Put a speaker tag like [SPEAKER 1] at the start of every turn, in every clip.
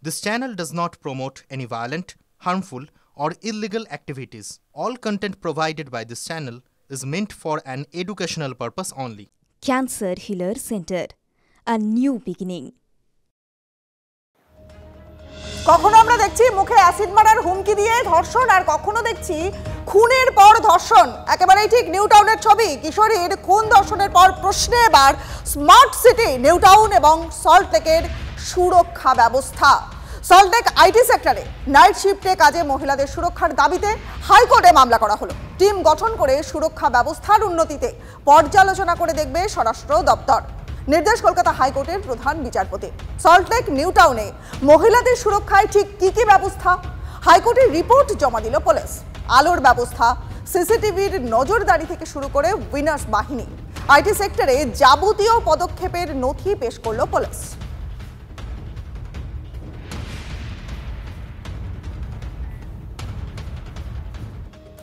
[SPEAKER 1] This channel does not promote any violent, harmful, or illegal activities. All content provided by this channel is meant for an educational purpose only.
[SPEAKER 2] Cancer Healer Center, a new beginning.
[SPEAKER 3] কখনো আমরা দেখছি মুখে acid মারার হুমকি দিয়ে ধর্ষণ, আর কখনো দেখছি খুনের পর ধর্ষণ। একেবারেই ঠিক নিউ টাউনের ছবি। কিশোরীর খুন ধর্ষণের পর প্রশ্নে এবার স্মার্ট সিটি নিউ টাউন এবং সল্টলেকের সুরক্ষা ব্যবস্থা। সল্টলেক আইটি সেক্টরে নাইট শিফটে কাজে মহিলাদের সুরক্ষার দাবিতে হাইকোর্টে মামলা করা হলো। টিম গঠন করে সুরক্ষা ব্যবস্থার উন্নতিতে পর্যালোচনা করে দেখবে স্বরাষ্ট্র দপ্তর। নির্দেশ কলকাতা হাইকোর্টের প্রধান বিচারপতি। সল্টলেক নিউ টাউনে মহিলাদের সুরক্ষায় ঠিক কি কি ব্যবস্থা? হাইকোর্টের রিপোর্ট জমা দিল পুলিশ। আলোর ব্যবস্থা, সিসিটিভির নজরদারি থেকে শুরু করে উইনার্স বাহিনী, আইটি সেক্টরে যাবতীয় পদক্ষেপের নথি পেশ করল পুলিশ।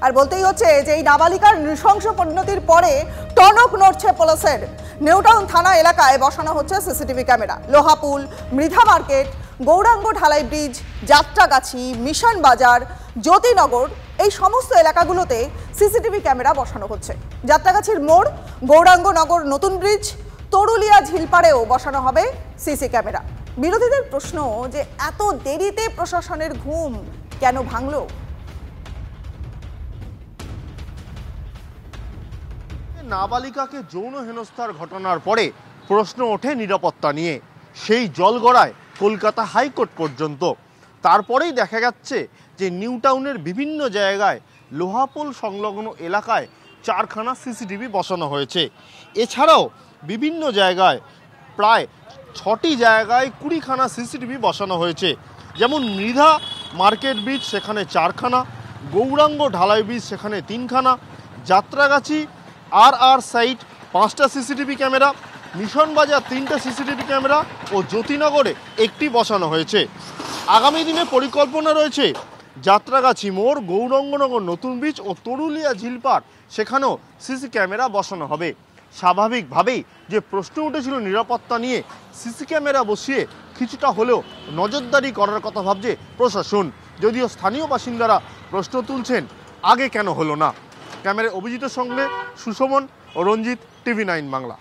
[SPEAKER 3] আর বলতেই হচ্ছে যে এই নাবালিকার নৃশংস পরিণতির পরে টনক নড়ছে পুলিশের। নিউ টাউন থানা এলাকায় বসানো হচ্ছে CCTV camera. Lohapul, Mridha market, Gouranga Dhalai bridge, Jatragachhi, mission বাজার, জ্যোতিনগর, এই সমস্ত এলাকাগুলোতে সিসিটিভি ক্যামেরা বসানো হচ্ছে। যাত্রাগাছির মোড়, গৌরাঙ্গনগর নতুন ব্রিজ, তরুলিয়া ঝিলপাড়েও বসানো হবে সিসি ক্যামেরা। বিরোধীদের প্রশ্ন যে এত দেরিতে প্রশাসনের ঘুম কেন ভাঙলো?
[SPEAKER 4] নাবালিকাকে যৌন হেনস্থার ঘটনার পরে প্রশ্ন ওঠে নিরাপত্তা নিয়ে। সেই জল গড়ায় কলকাতা হাইকোর্ট পর্যন্ত। তারপরেই দেখা যাচ্ছে যে নিউ টাউনের বিভিন্ন জায়গায় লোহাপোল সংলগ্ন এলাকায় 4খানা সিসিটিভি বসানো হয়েছে। এছাড়াও বিভিন্ন জায়গায় প্রায় 6টি জায়গায় 20খানা সিসিটিভি বসানো হয়েছে। যেমন মৃধা মার্কেট ব্রিজ, সেখানে 4খানা, গৌরাঙ্গ ঢালাই ব্রিজ, সেখানে 3খানা, যাত্রাগাছি আর সাইট 5টা সিসিটিভি ক্যামেরা, মিশন বাজার 3টা সিসিটিভি ক্যামেরা ও জ্যোতিনগরে 1টি বসানো হয়েছে। আগামী দিনে পরিকল্পনা রয়েছে যাত্রাগাছি মোড়, গৌরাঙ্গনগর নতুন ব্রিজ ও তরুলিয়া ঝিলপাড়, সেখানেও সিসি ক্যামেরা বসানো হবে। স্বাভাবিকভাবেই যে প্রশ্ন উঠেছিল নিরাপত্তা নিয়ে, সিসি ক্যামেরা বসিয়ে কিছুটা হলেও নজরদারি করার কথা ভাবছে প্রশাসন। যদিও স্থানীয় বাসিন্দারা প্রশ্ন তুলছেন, আগে কেন হলো না? ক্যামেরায় অভিজিতের সঙ্গে সুশমন ও রঞ্জিত, টিভি9 বাংলা।